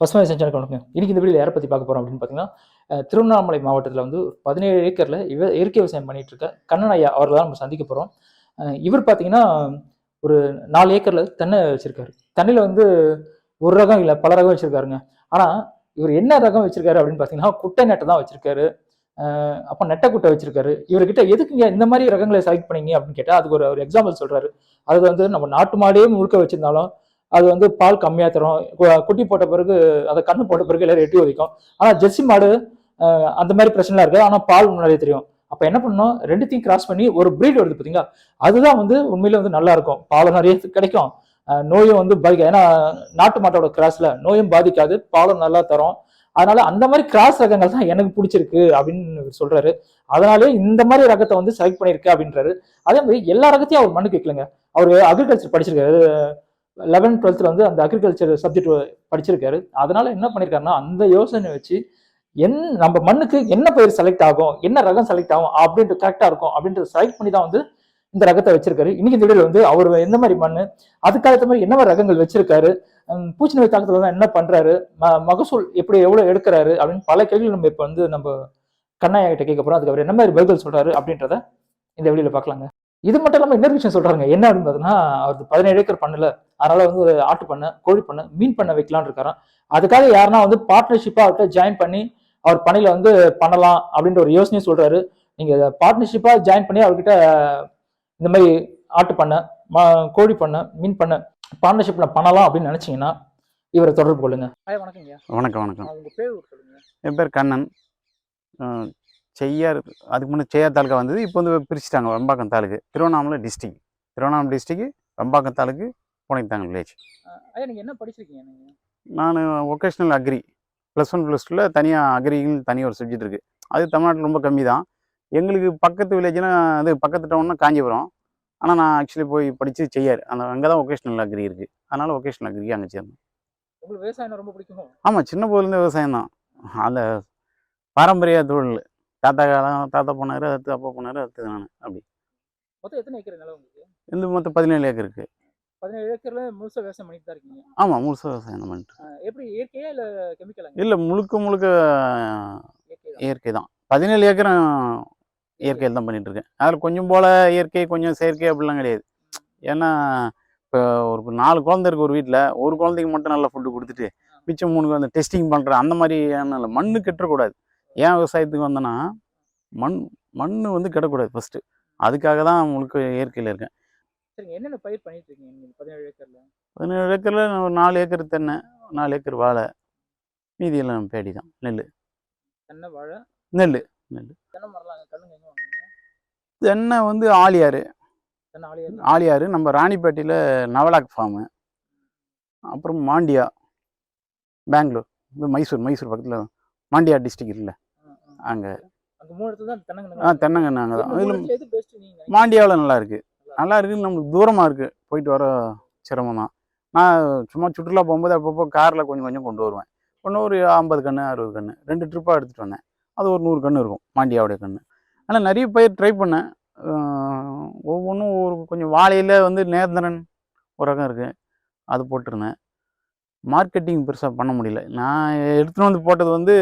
பசுமை செஞ்சால் கொண்டுங்க. இன்னைக்கு இந்த வீடியோவில் யாரை பற்றி பார்க்க போகிறோம் அப்படின்னு பார்த்தீங்கன்னா, திருவண்ணாமலை மாவட்டத்தில் வந்து 17 ஏக்கரில் இயற்கை விவசாயம் பண்ணிட்டு இருக்க கண்ணன் ஐயா அவர்களை தான் நம்ம சந்திக்க போகிறோம். இவர் பார்த்தீங்கன்னா ஒரு 4 ஏக்கரில் தென்னை வச்சிருக்காரு. தென்னையில் வந்து ஒரு ரகம் இல்லை, பல ரகம் வச்சிருக்காருங்க. ஆனால் இவர் என்ன ரகம் வச்சிருக்காரு அப்படின்னு பார்த்தீங்கன்னா, குட்டை நெட்டை தான் வச்சிருக்காரு. அப்போ நெட்டை குட்டை வச்சிருக்காரு. இவர்கிட்ட எதுக்குங்க இந்த மாதிரி ரகங்களை செலக்ட் பண்ணீங்க அப்படின்னு கேட்டால் அதுக்கு ஒரு எக்ஸாம்பிள் சொல்றாரு. அது வந்து நம்ம நாட்டு மாடையே முழுக்க வச்சிருந்தாலும் அது வந்து பால் கம்மியாக தரும். குட்டி போட்ட பிறகு அதை கண்ணு போட்ட பிறகு எல்லாரும் எட்டி ஒதிக்கும். ஆனால் ஜெர்சி மாடு அந்த மாதிரி பிரச்சனைலாம் இருக்காது. ஆனால் பால் முன்னாடியே தெரியும். அப்போ என்ன பண்ணணும், ரெண்டுத்தையும் கிராஸ் பண்ணி ஒரு பிரீட் வருது பார்த்தீங்களா, அதுதான் வந்து உண்மையிலே வந்து நல்லா இருக்கும். பால் நிறைய கிடைக்கும், நோயும் வந்து பாதிக்காது. ஏன்னா நாட்டு மாட்டோட கிராஸ்ல நோயும் பாதிக்காது, பாலும் நல்லா தரும். அதனால அந்த மாதிரி கிராஸ் ரகங்கள் தான் எனக்கு பிடிச்சிருக்கு அப்படின்னு சொல்றாரு. அதனாலே இந்த மாதிரி ரகத்தை வந்து செலக்ட் பண்ணியிருக்கேன் அப்படின்றாரு. அதே மாதிரி எல்லா ரகத்தையும் அவர் மண்ணுக்கு வைக்கலங்க. அவர் அக்ரிகல்ச்சர் படிச்சிருக்காரு. 11th 12th வந்து அந்த அக்ரிகல்ச்சர் சப்ஜெக்ட் படிச்சிருக்காரு. அதனால என்ன பண்ணிருக்காருன்னா, அந்த யோசனை வச்சு நம்ம மண்ணுக்கு என்ன பயிர் செலக்ட் ஆகும், என்ன ரகம் செலக்ட் ஆகும் அப்படின்ட்டு கரெக்டா இருக்கும் அப்படின்றது செலக்ட் பண்ணி தான் வந்து இந்த ரகத்தை வச்சிருக்காரு. இன்னைக்கு இந்த வீடியோல வந்து அவர் எந்த மாதிரி மண்ணு, அதுக்கு ஏற்ற மாதிரி என்ன மாதிரி ரகங்கள் வச்சிருக்காரு, பூச்சி நோய் தாக்கத்துல தான் என்ன பண்றாரு, மகசூல் எப்படி எவ்வளவு எடுக்கிறாரு அப்படின்னு பல கேள்விகள் நம்ம இப்ப வந்து நம்ம கண்ணாயா கிட்ட கேட்க போறோம். அதுக்கு அவர் என்ன மாதிரி பதில் சொல்றாரு அப்படின்றத இந்த வீடியோல பாக்கலாங்க. இது மட்டும் இல்லாம இன்னொரு விஷயம் சொல்றாங்க. என்ன அப்படின்னு பார்த்தீங்கன்னா, அவருக்கு 17 ஏக்கர் பண்ணல, அதனால வந்து ஒரு ஆட்டு பண்ணை, கோழி பண்ணை, மீன் பண்ணை வைக்கலான்னு இருக்காராம். அதுக்காக யாருன்னா வந்து பார்ட்னர்ஷிப்பா அவர்கிட்ட ஜாயின் பண்ணி அவர் பண்ணையில வந்து பண்ணலாம் அப்படின்ற ஒரு யோசனையை சொல்றாரு. நீங்க பார்ட்னர்ஷிப்பா ஜாயின் பண்ணி அவர்கிட்ட இந்த மாதிரி ஆட்டு பண்ணை, கோழி பண்ணை, மீன் பண்ணை பார்ட்னர்ஷிப்ல பண்ணலாம் அப்படின்னு நினைச்சீங்கன்னா இவரை தொடர்பு கொள்ளுங்க. வணக்கங்க. வணக்கம் வணக்கம். உங்க பேர் சொல்லுங்க. என் பேர் கண்ணன். செய்யார், அதுக்கு முன்னே செய்யார் தாலுக்கா வந்தது. இப்போ வந்து பிரிச்சுட்டாங்க. வெம்பாக்கம் தாலுக்கு, திருவண்ணாமலை டிஸ்ட்ரிக். திருவண்ணாமலை டிஸ்ட்ரிக்கு, வெம்பாக்கம் தாலுக்கு, புனைத்தாங்க வில்லேஜ். ஐயா, நீங்கள் என்ன படிச்சிருக்கீங்க? நான் ஒகேஷ்னல் அக்ரி +1 +2ல் தனியாக அக்ரின்னு தனியாக ஒரு சப்ஜெக்ட் இருக்குது. அது தமிழ்நாட்டில் ரொம்ப கம்மி தான். எங்களுக்கு பக்கத்து வில்லேஜ்னா அது பக்கத்து டவுன்னா காஞ்சிபுரம். ஆனால் நான் ஆக்சுவலி போய் படித்து செய்யார், அங்கே தான் ஒகேஷ்னல் அக்ரி இருக்குது. அதனால் ஒகேஷ்னல் அக்ரிக்கு அங்கே சேர்ந்தேன். உங்களுக்கு விவசாயம் ரொம்ப பிடிக்கும்? ஆமாம், சின்ன போதுலேருந்து விவசாயம் தான். அந்த பாரம்பரிய தொழில். தாத்தா காலம், தாத்தா போனார், அடுத்து அப்பா போனார், அடுத்து நான். அப்படி மொத்தம் எத்தனை ஏக்கர் நிலம் உங்களுக்கு? இந்த மொத்தம் 17 ஏக்கர் இருக்குது. 17 ஏக்கர்ல முழுசா விவசாயம் பண்ணிட்டு தான் இருக்கீங்க? ஆமாம், முழுசாக விவசாயம் பண்ணிட்டு. எப்படி, இயற்கையா இல்லை கெமிக்கலா? இல்லை, முழுக்க இயற்கை தான். 17 ஏக்கரும் இயற்கையில் தான் பண்ணிட்டு இருக்கேன். அதில் கொஞ்சம் போல் இயற்கை, கொஞ்சம் செயற்கை அப்படிலாம் கிடையாது. ஏன்னா இப்போ ஒரு 4 குழந்தை இருக்குது ஒரு வீட்டில். ஒரு குழந்தைக்கு மட்டும் நல்லா ஃபுட்டு கொடுத்துட்டு மிச்சம் 3 குழந்தை டெஸ்டிங் பண்ணுறேன். அந்த மாதிரி இல்லை, மண்ணு கெட்டக்கூடாது. ஏன் விவசாயத்துக்கு வந்தேன்னா, மண் வந்து கெடக்கூடாது ஃபஸ்ட்டு. அதுக்காக தான் முழுக்க இயற்கையில் இருக்கேன். சரிங்க, என்னென்ன பயிர் பண்ணிட்டு இருக்கீங்க நீங்கள் 17 ஏக்கரில்? 17 ஏக்கரில் ஒரு 4 ஏக்கர் தென்னை, 4 ஏக்கர் வாழை, மீதி எல்லாம் பேடி தான். நெல், தென்னை, வாழை, நெல். தென்னை மரம்லாம் கண்ணுங்க எங்கே வாங்குறீங்க? தென்னை வந்து ஆலியாறு. தென்னை ஆலியாறு. ஆலியாறு நம்ம ராணிப்பேட்டையில் நவலாக் ஃபார்மு. அப்புறம் மாண்டியா, பெங்களூர், இது மைசூர் பக்கத்தில் மாண்டியா டிஸ்ட்ரிக்ட் இருக்குல்ல, அங்கே. அந்த 3 இடத்துல தான் தென்னங்கன்று. தென்னங்கன்று அங்கே தான். இதில் எது பெஸ்ட் நீங்கள்? மாண்டியாவில் நல்லா இருக்குது. நம்மளுக்கு தூரமாக இருக்குது, போயிட்டு வர சிரமம் தான். நான் சும்மா சுற்றுலா போகும்போது அப்பப்போ காரில் கொஞ்சம் கொண்டு வருவேன். ஒரு 50 கன்று 60 கன்று 2 ட்ரிப்பாக எடுத்துகிட்டு வந்தேன். அது ஒரு 100 கன்று இருக்கும் மாண்டியாவுடைய கன்று. ஆனால் நிறைய பயிர் ட்ரை பண்ணேன். ஒவ்வொன்றும் ஒரு கொஞ்சம் வாழையில் வந்து நேந்திரன் ஒரு ரகம் இருக்குது, அது போட்டிருந்தேன். மார்க்கெட்டிங் பெருசாக பண்ண முடியல. நான் எடுத்துகிட்டு வந்து போட்டது வந்து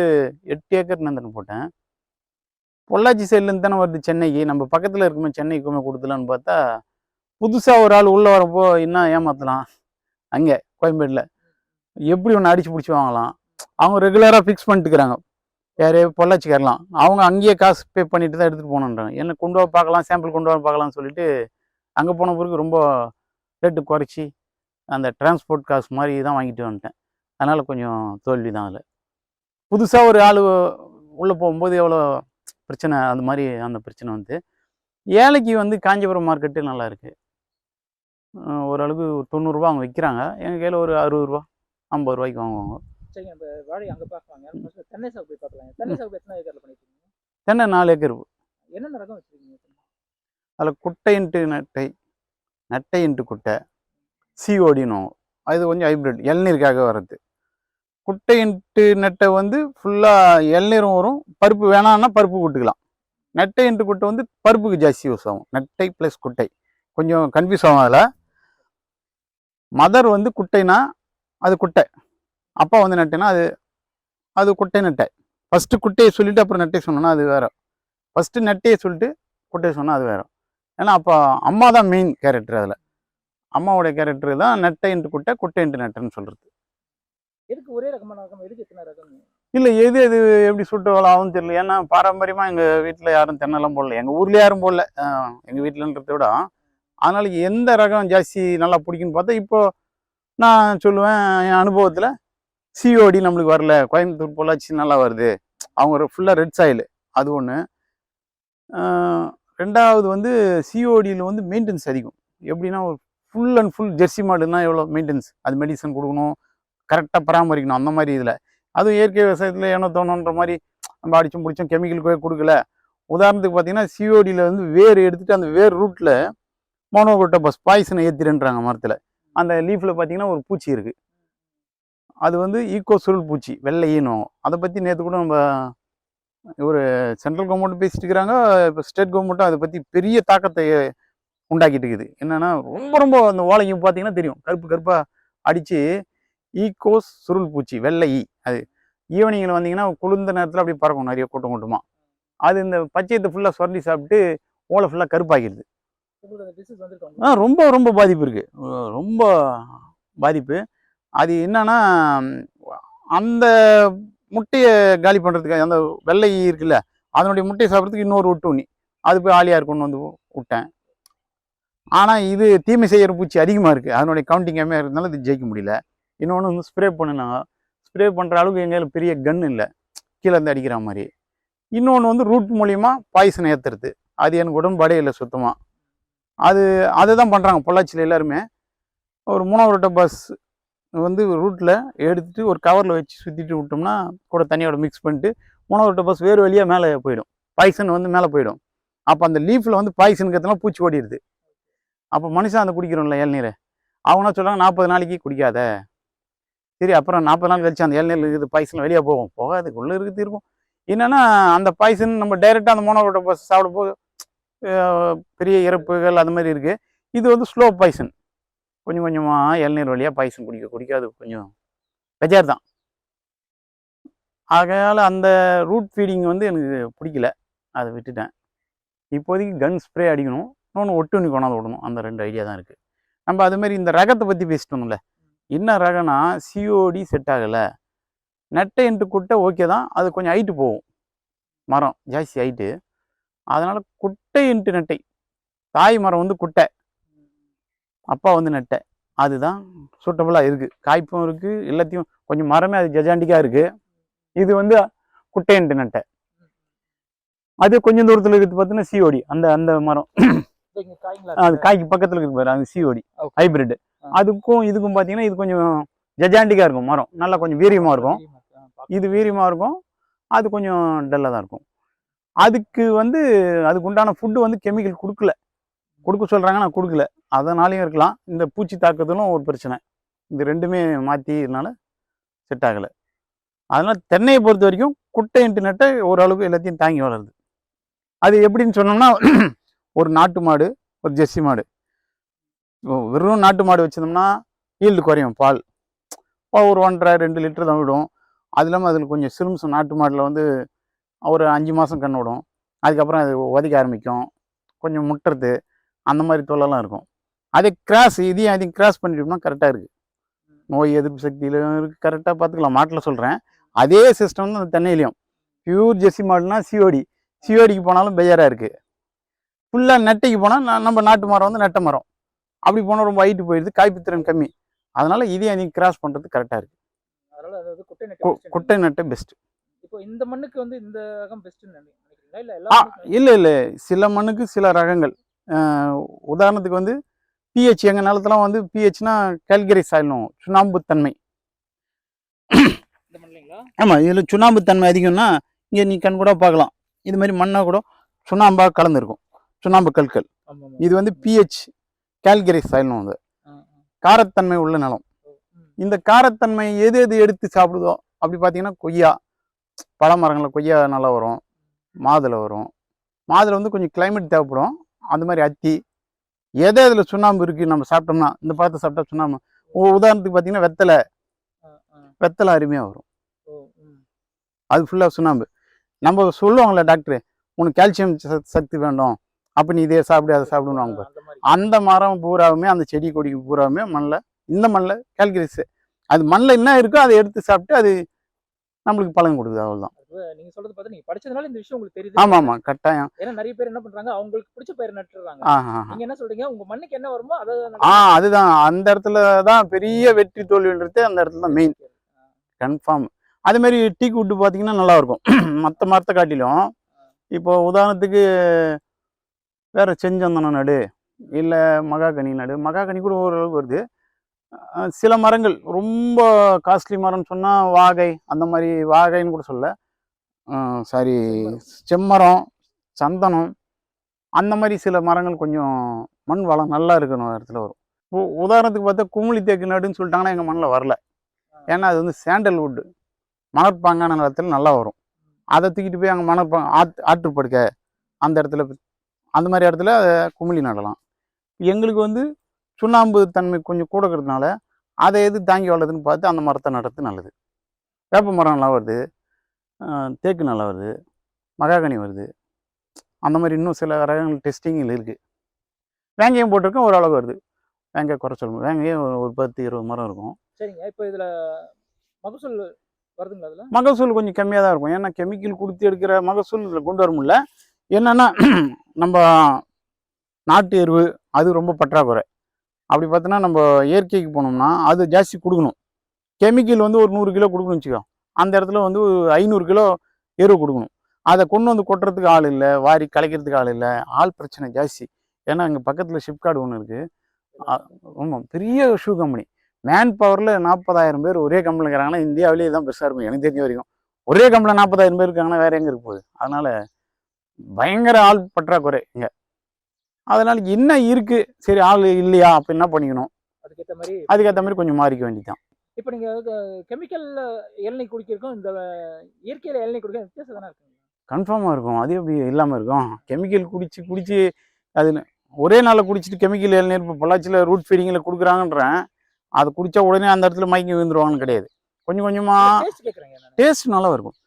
8 ஏக்கர் நேந்திரன் போட்டேன். பொள்ளாச்சி சைட்லேருந்து தானே வருது சென்னைக்கு. நம்ம பக்கத்தில் இருக்குமே, சென்னைக்குமே கொடுத்துலான்னு பார்த்தா புதுசாக ஒரு ஆள் உள்ளே வரப்போ இன்னும் ஏமாற்றலாம். அங்கே கோயம்பேட்டில் எப்படி ஒன்று அடித்து பிடிச்சி வாங்கலாம். அவங்க ரெகுலராக ஃபிக்ஸ் பண்ணிட்டுக்கிறாங்க. யார், பொள்ளாச்சிக்காரலாம். அவங்க அங்கேயே காசு பே பண்ணிட்டு தான் எடுத்துகிட்டு போகணுன்றாங்க. என்ன கொண்டு வர பார்க்கலாம், சாம்பிள் கொண்டு வர பார்க்கலாம்னு சொல்லிட்டு அங்கே போன பிறகு ரொம்ப ரேட்டு குறைச்சி அந்த டிரான்ஸ்போர்ட் காசு மாதிரி தான் வாங்கிட்டு வந்துட்டேன். அதனால் கொஞ்சம் தோல்வி தான். அதில் புதுசாக ஒரு ஆள் உள்ளே போகும்போது எவ்வளோ பிரச்சனை, அந்த மாதிரி அந்த பிரச்சனை வந்து. ஏழைக்கு வந்து காஞ்சிபுரம் மார்க்கெட்டு நல்லா இருக்குது. ஓரளவுக்கு 90 ரூபா அவங்க விற்கிறாங்க. எங்கள் கையில் ஒரு 60 ரூபா 50 ரூபாய்க்கு வாங்குவாங்க. சரிங்க, இப்போ வாழை அங்கே பார்க்கலாங்க. தென்னை சாகுபடி பார்க்கலாம். தென்னை சாகுபடி எத்தனை ஏக்கரில் பண்ணிட்டுருக்கீங்க? தென்னை 4 ஏக்கர். என்னென்ன ரகம் வச்சுருக்கீங்க? அதில் குட்டை இன்ட்டு நெட்டை, நெட்டை இன்ட்டு குட்டை, சிஓடின்னு வாங்கும். அது கொஞ்சம் ஹைப்ரிட், இளநீருக்காக வர்றது. குட்டை இன்ட்டு நெட்டை வந்து ஃபுல்லாக இளநீரும் வரும், பருப்பு வேணான்னா பருப்பு விட்டுக்கலாம். நெட்டை இன்ட்டு குட்டை வந்து பருப்புக்கு ஜாஸ்தி யூஸ் ஆகும். நெட்டை ப்ளஸ் குட்டை கொஞ்சம் கன்ஃபியூஸ் ஆகும். அதில் மதர் வந்து குட்டைனா அது குட்டை, அப்பா வந்து நட்டேன்னா அது குட்டை நட்டை. ஃபஸ்ட்டு குட்டையை சொல்லிவிட்டு அப்புறம் நெட்டையை சொன்னோன்னா அது வேறு. ஃபஸ்ட்டு நெட்டையை சொல்லிட்டு குட்டையை சொன்னால் அது வேறு. ஏன்னா அப்போ அம்மா தான் மெயின் கேரக்டர் அதில். அம்மாவோடைய கேரக்டர் தான் நெட்டை இன்ட்டு குட்டை, குட்டை இன்ட்டு நெட்டைன்னு சொல்கிறது. எதுக்கு ஒரே ரகமான ரகம், எதுக்கு எத்தனை ரகம்? இல்லை எது எப்படி சுட்டு ஆகும்னு தெரியல. ஏன்னா பாரம்பரியமாக எங்கள் வீட்டில் யாரும் தென்னெல்லாம் போடல, எங்கள் ஊரில் யாரும் போடல, எங்கள் வீட்டிலன்றத விட. அதனால் எந்த ரகம் ஜாஸ்தி நல்லா பிடிக்குன்னு பார்த்தா இப்போ நான் சொல்லுவேன் என் அனுபவத்தில் சிஓடி நம்மளுக்கு வரல, கோயம்புத்தூர் பொள்ளாச்சி நல்லா வருது, அவங்க ஃபுல்லாக ரெட் சாயில், அது ஒன்று. ரெண்டாவது வந்து சிஓடியில் வந்து மெயின்டெனன்ஸ் அதிகம். எப்படின்னா ஒரு ஃபுல் அண்ட் ஃபுல் ஜெர்சி மாடுன்னா எவ்வளோ மெயின்டெனன்ஸ், அது மெடிசன் கொடுக்கணும், கரெக்டாக பராமரிக்கணும். அந்த மாதிரி இதில் அதுவும் இயற்கை விவசாயத்தில் ஏனோ தோணுன்ற மாதிரி நம்ம அடிச்சும் பிடிச்சும் கெமிக்கலுக்கு கொடுக்கல. உதாரணத்துக்கு பார்த்தீங்கன்னா சிஓடியில் வந்து வேர் எடுத்துகிட்டு அந்த வேர் ரூட்டில் மோனோகோட்டோபாஸ் பாய்சனை ஏற்றிடுன்றாங்க மரத்தில். அந்த லீஃபில் பார்த்தீங்கன்னா ஒரு பூச்சி இருக்குது, அது வந்து ஈக்கோ சுருள் பூச்சி, வெள்ளை ஈனும். அதை பற்றி நேற்று கூட நம்ம ஒரு சென்ட்ரல் கவர்மெண்ட் பேசிட்டு இருக்கிறாங்க, இப்போ ஸ்டேட் கவர்மெண்ட்டும் அதை பற்றி பெரிய தாக்கத்தை உண்டாக்கிட்டு இருக்குது. என்னென்னா ரொம்ப அந்த ஓலையும் பார்த்தீங்கன்னா தெரியும், கருப்பாக அடித்து ஈக்கோஸ் சுருள் பூச்சி, வெள்ளை ஈ. அது ஈவினிங்கில் வந்தீங்கன்னா குளிர்ந்த நேரத்தில் அப்படி பறக்கும் நிறைய கூட்டமாக. அது இந்த பச்சையத்தை ஃபுல்லாக சுரண்டி சாப்பிட்டு ஓலை ஃபுல்லாக கருப்பாகிடுது. ரொம்ப பாதிப்பு இருக்குது, ரொம்ப பாதிப்பு. அது என்னன்னா அந்த முட்டையை காலி பண்ணுறதுக்கு அந்த வெள்ளை ஈ இருக்குல்ல, அதனுடைய முட்டையை சாப்பிட்றதுக்கு இன்னொரு விட்டு உண்ணி அது போய் ஆலியார் கொண்டு வந்து விட்டேன். ஆனால் இது தீமை செய்கிற பூச்சி அதிகமாக இருக்குது, அதனுடைய கவுண்டிங் கம்மியாக இருக்கிறதுனால இது ஜெயிக்க முடியல. இன்னொன்று வந்து ஸ்ப்ரே பண்ணினாங்க, ஸ்ப்ரே பண்ணுற அளவுக்கு எங்கேயும் பெரிய கன் இல்லை, கீழே இருந்து அடிக்கிற மாதிரி. இன்னொன்று வந்து ரூட் மூலிமா பாய்சன் ஏற்றுறது, அது எனக்கு உடன்பாடே இல்லை சுத்தமாக. அதை தான் பண்ணுறாங்க பொள்ளாச்சியில் எல்லாருமே. ஒரு மோனோகோட்டோபாஸ் வந்து ரூட்டில் எடுத்துகிட்டு ஒரு கவரில் வச்சு சுற்றிட்டு விட்டோம்னா கூட தண்ணியோட மிக்ஸ் பண்ணிட்டு மோனோகோட்டோபாஸ் வேறு வழியாக மேலே போயிடும், பாய்சன் வந்து மேலே போயிடும். அப்போ அந்த லீஃபில் வந்து பாய்சனுக்கு பூச்சி ஓடிடுது. அப்போ மனுஷன் அந்த குடிக்கிறோம்ல இளநீரை, அவனா சொல்கிறாங்க 40 நாளைக்கு குடிக்காத. சரி, அப்புறம் 40 நாள் கழிச்சு அந்த இளநீர் இருக்குது பாய்சன் வெளியே போகாது, உள்ளே இருக்குது இருக்கும். என்னென்னா அந்த பாய்சன் நம்ம டைரெக்டாக அந்த மோனோகோட்டோபாஸ் சாப்பிடும்போது பெரிய இறப்புகள் அது மாதிரி இருக்குது. இது வந்து ஸ்லோ பாய்சன், கொஞ்சம் கொஞ்சமாக இளநீர் வழியாக பாய்சன் குடிக்காது, கொஞ்சம் பெஜார் தான். ஆகையால் அந்த ரூட் ஃபீடிங் வந்து எனக்கு பிடிக்கல, அதை விட்டுட்டேன். இப்போதைக்கு கன் ஸ்ப்ரே அடிக்கணும், இன்னொன்று ஒட்டுண்ணி கொண்டாந்து விடணும், அந்த 2 ஐடியா தான் இருக்குது. நம்ம அதுமாரி இந்த ரகத்தை பற்றி பேசிட்டோம்ல, என்ன ரகம்னா சிஓடி செட் ஆகலை. நெட்டை இன்ட்டு குட்டை ஓகே தான், அது கொஞ்சம் ஹைட்டு போகும், மரம் ஜாஸ்தி ஹைட்டு. அதனால் குட்டை இன்ட்டு நெட்டை, தாய் மரம் வந்து குட்டை, அப்பா வந்து நெட்டை, அதுதான் சூட்டபுளாக இருக்குது. காய்ப்பும் இருக்குது, எல்லாத்தையும் கொஞ்சம் மரமே அது ஜஜாண்டிக்காக இருக்குது. இது வந்து குட்டை இன்ட்டு நெட்டை. அது கொஞ்சம் தூரத்தில் இருக்குது பார்த்தீங்கன்னா சிஓடி, அந்த மரம் அது காய்க்கு பக்கத்தில் இருக்கு பாரு, அது சிஓடி ஹைபிரிட். அதுக்கும் இதுக்கும் பார்த்தீங்கன்னா இது கொஞ்சம் ஜஜாண்டிக்காக இருக்கும், மரம் நல்லா கொஞ்சம் வீரியமாக இருக்கும். இது வீரியமாக இருக்கும், அது கொஞ்சம் டல்லாக தான் இருக்கும். அதுக்கு வந்து அதுக்கு உண்டான ஃபுட்டு வந்து கெமிக்கல் கொடுக்க சொல்கிறாங்க, நான் கொடுக்கல. அதனாலையும் இருக்கலாம், இந்த பூச்சி தாக்குதலும் ஒரு பிரச்சனை. இது ரெண்டுமே மாற்றினால செட் ஆகலை. அதனால் தென்னையை பொறுத்த வரைக்கும் குட்டை இன்ட்டு நெட்டை ஓரளவுக்கு எல்லாத்தையும் தாங்கி வளருது. அது எப்படின்னு சொன்னோம்னா ஒரு நாட்டு மாடு, ஒரு ஜெர்சி மாடு, வெறும் நாட்டு மாடு வச்சிருந்தோம்னா ஈல்டு குறையும், பால் ஒரு 1.5-2 லிட்டர் தான் விடும். அது இல்லாமல் அதில் கொஞ்சம் சிறும்சம் நாட்டு மாடில் வந்து ஒரு 5 மாதம் கன்று விடும். அதுக்கப்புறம் அது உதைக்க ஆரம்பிக்கும், கொஞ்சம் முட்டுறது, அந்த மாதிரி தொல்லலாம் இருக்கும். அதே கிராஸ், இதையும் கிராஸ் பண்ணிட்டோம்னா கரெக்டாக இருக்குது, நோய் எதிர்ப்பு சக்தியிலும் இருக்குது, கரெக்டாக பார்த்துக்கலாம். மாட்டில் சொல்கிறேன், அதே சிஸ்டம் தான் அந்த தென்னையிலையும். பியூர் ஜெர்சி மாடுனா சிஓடிக்கு போனாலும் பெஜாராக இருக்குது. ஃபுல்லாக நெட்டைக்கு போனால் நம்ம நாட்டு மரம் வந்து நெட்டை மரம், அப்படி போனால் ரொம்ப ஹைட்டு போயிடுது, காய்ப்பு திறன் கம்மி. அதனால் இதையும் கிராஸ் பண்ணுறது கரெக்டாக இருக்குது. குட்டை நெட்டை பெஸ்ட்டு. இப்போ இந்த மண்ணுக்கு வந்து இந்த ரகம் பெஸ்ட்டுன்னு நினைக்கிறீங்களா? இல்லை, சில மண்ணுக்கு சில ரகங்கள். உதாரணத்துக்கு வந்து பிஹெச், எங்கள் நிலத்தெல்லாம் வந்து பிஹெச்னா கேல்கரி சாயிலும் சுண்ணாம்பு தன்மை. ஆமாம், இதில் சுண்ணாம்பு தன்மை அதிகம்னா இங்கே நீ கண் கூட பார்க்கலாம், இது மாதிரி மண்ணாக கூட சுண்ணாம்பாக கலந்துருக்கும், சுண்ணாம்பு கற்கள். இது வந்து பிஹெச் கேல்கரி சாயிலும் வந்து காரத்தன்மை உள்ள நிலம். இந்த காரத்தன்மை எது எடுத்து சாப்பிடுதோ, அப்படி பார்த்தீங்கன்னா கொய்யா, பழமரங்களில் கொய்யா நல்லா வரும், மாதுளை வரும். மாதுளை வந்து கொஞ்சம் கிளைமேட் தேவைப்படும், அந்த மாதிரி அத்தி. இதில் சுண்ணாம்பு இருக்குது நம்ம சாப்பிட்டோம்னா, இந்த பழத்தை சாப்பிட்டா சுண்ணாம்பு. உதாரணத்துக்கு பார்த்தீங்கன்னா வெத்தலை, வெத்தலை அருமையாக வரும். ஓ, ம். அது ஃபுல்லாக சுண்ணாம்பு. நம்ம சொல்லுவாங்களே டாக்டர், உனக்கு கால்சியம் சக்தி வேண்டும், அப்போ நீ இதே சாப்பிடு அதை சாப்பிடுவாங்க பாரு. அந்த மாதிரி. அந்த மரம் பூராவுமே அந்த செடி கொடிக்கு பூராவுமே மண்ணில், இந்த மண்ணில் கால்கிரிஸ் அது மண்ணில் என்ன இருக்கோ அதை எடுத்து சாப்பிட்டு அது நம்மளுக்கு பலன் கொடுக்குது. அவ்வளோதான். நீங்க சொல்றது பார்த்தா நீங்க படிச்சதுனால இந்த விஷயம் உங்களுக்கு தெரியுது. ஆமாம் ஆமாம் கட்டாயம். ஏன்னா நிறைய பேர் என்ன பண்றாங்க, அவங்களுக்கு பிடிச்ச பயிர் நட்டுறாங்க. ஆ நீங்க என்ன சொல்றீங்க, உங்க மண்ணுக்கு என்ன வருமோ அதை அதுதான் அந்த இடத்துல தான் பெரிய வெற்றி தோல்வின்றது. அந்த இடத்துல தான் மெயின் கன்ஃபார்ம். அதே மாதிரி டீக் வுட்டு பார்த்தீங்கன்னா நல்லா இருக்கும் மற்ற மரத்தை காட்டிலும். இப்போ உதாரணத்துக்கு வேற செஞ்சந்தனம் நடு, இல்லை மகாகனி நடு. மகாகனி கூட ஓரளவுக்கு வருது. சில மரங்கள் ரொம்ப காஸ்ட்லி மரம்னு சொன்னால் வாகை, அந்த மாதிரி வாகைன்னு கூட சொல்ல, சாரி செம்மரம், சந்தனம், அந்த மாதிரி சில மரங்கள் கொஞ்சம் மண் வளம் நல்லா இருக்கணும் இடத்துல வரும். உதாரணத்துக்கு பார்த்தா குமுளி தேக்கு நடுன்னு சொல்லிட்டாங்கன்னா எங்கள் மண்ணில் வரல. ஏன்னா அது வந்து சாண்டல்வுட் மணற்பாங்கான நிலத்தில் நல்லா வரும். அதை தூக்கிட்டு போய் அங்கே ஆற்றுப்படுக்க அந்த இடத்துல, அந்த மாதிரி இடத்துல குமிழி நடலாம். எங்களுக்கு வந்து சுண்ணாம்பு தன்மை கொஞ்சம் கூட இருக்கிறதுனால அதை எது தாங்கி வளருதுன்னு பார்த்து அந்த மரத்தை நடுறது நல்லது. வேப்ப மரம் நல்லா வருது, தேக்கு நல்லா வருது, மகாகனி வருது. அந்த மாதிரி இன்னும் சில ரகங்கள் டெஸ்டிங்கில் இருக்குது. வேங்கையம் போட்டிருக்கோம், ஓரளவு வருது. வேங்காய் குறை சொல்லணும், வேங்கையம் ஒரு 10-20 மரம் இருக்கும். சரிங்க. இப்போ இதுல மகசூல் வருதுங்களா? அதுல மகசூல் கொஞ்சம் கம்மியாக தான் இருக்கும். ஏன்னா கெமிக்கல் கொடுத்து எடுக்கிற மகசூல் இதில் கொண்டு வர முடியல. என்னென்னா நம்ம நாட்டு எருவு அது ரொம்ப பற்றாக்குறை. அப்படி பார்த்தோன்னா நம்ம இயற்கைக்கு போனோம்னா அது ஜாஸ்தி கொடுக்கணும். கெமிக்கல் வந்து ஒரு 100 கிலோ கொடுக்கணும்னு வச்சுக்கோ, அந்த இடத்துல வந்து 500 கிலோ எருவு கொடுக்கணும். அதை கொண்டு வந்து கொட்டுறதுக்கு ஆள் இல்லை, வாரி கலைக்கிறதுக்கு ஆள் இல்லை. ஆள் பிரச்சனை ஜாஸ்தி. ஏன்னா இங்கே பக்கத்தில் ஷிப்கார்டு ஒன்று இருக்குது. ஆமாம், பெரிய ஷூ கம்பெனி. மேன் பவரில் 40,000 பேர் ஒரே கம்பெனியில் இருக்கிறாங்கன்னா இந்தியாவிலேயே தான் பெருசாக இருக்கும் எனக்கு தெரிஞ்ச வரைக்கும். ஒரே கம்பெனியில் 40,000 பேர் இருக்காங்கன்னா வேறு எங்கே இருக்க போகுது? அதனால் பயங்கர ஆள் பற்றாக்குறை இங்கே. அதனால் என்ன இருக்குது, சரி ஆள் இல்லையா அப்போ என்ன பண்ணிக்கணும், அதுக்கேற்ற மாதிரி கொஞ்சம் மாறிக்க வேண்டியதான். இப்போ நீங்கள் கெமிக்கலில் இளநீர் குடிக்கிறதுக்கும் இந்த இயற்கையில் இளநீர் குடிக்க வித்தியாசம் தானே இருக்குங்க? கன்ஃபார்மாக இருக்கும். அது எப்படி இல்லாமல் இருக்கும்? கெமிக்கல் குடிச்சு அது ஒரே நாளில் குடிச்சிட்டு கெமிக்கல் இளநீர் இப்போ பொள்ளாச்சியில் ரூட் ஃபீடிங்கில் கொடுக்குறாங்கன்றேன். அது குடித்தா உடனே அந்த இடத்துல மயங்கி விழுந்துருவாங்கன்னு கிடையாது. கொஞ்சம் கொஞ்சமாக டேஸ்ட் நல்லா இருக்கும்.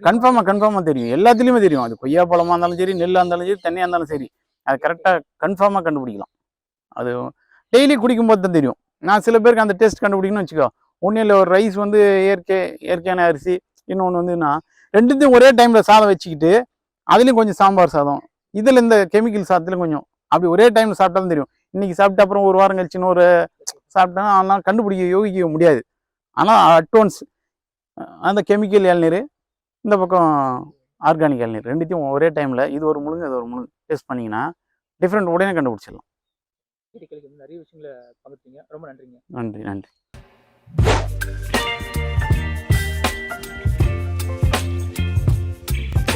கன்ஃபார்மாக தெரியும். எல்லாத்துலேயுமே தெரியும். அது கொய்யா பழமாக இருந்தாலும் சரி, நெல்லாக இருந்தாலும் சரி, தண்ணியாக இருந்தாலும் சரி, அது கரெக்டாக கன்ஃபார்மாக கண்டுபிடிக்கலாம். அது டெய்லி குடிக்கும்போது தான் தெரியும். நான் சில பேருக்கு அந்த டேஸ்ட் கண்டுபிடிக்கணும்னு வச்சுக்கோ, ஒன்றும் இல்லை, ஒரு ரைஸ் வந்து இயற்கையான அரிசி, இன்னொன்று வந்துன்னா ரெண்டுத்தையும் ஒரே டைமில் சாதம் வச்சுக்கிட்டு அதுலேயும் கொஞ்சம் சாம்பார் சாதம், இதில் இந்த கெமிக்கல் சாதத்துலையும் கொஞ்சம் அப்படி ஒரே டைமில் சாப்பிட்டா தான் தெரியும். இன்றைக்கி சாப்பிட்ட அப்புறம் ஒரு வாரம் கழிச்சு இன்னொரு சாப்பிட்டோன்னா அதெல்லாம் யோகிக்க முடியாது. ஆனால் அட்வான்ஸ் அந்த கெமிக்கல் இளநீர், இந்த பக்கம் ஆர்கானிக் இளநீர், ரெண்டுத்தையும் ஒரே டைமில் இது ஒரு முழுங்கு அது ஒரு முழுங்கு டேஸ்ட் பண்ணிங்கன்னா டிஃப்ரெண்ட் உடனே கண்டுபிடிச்சிடலாம். நிறைய விஷயங்களை பகிர்ந்தீங்க. ரொம்ப நன்றிங்க. நன்றி.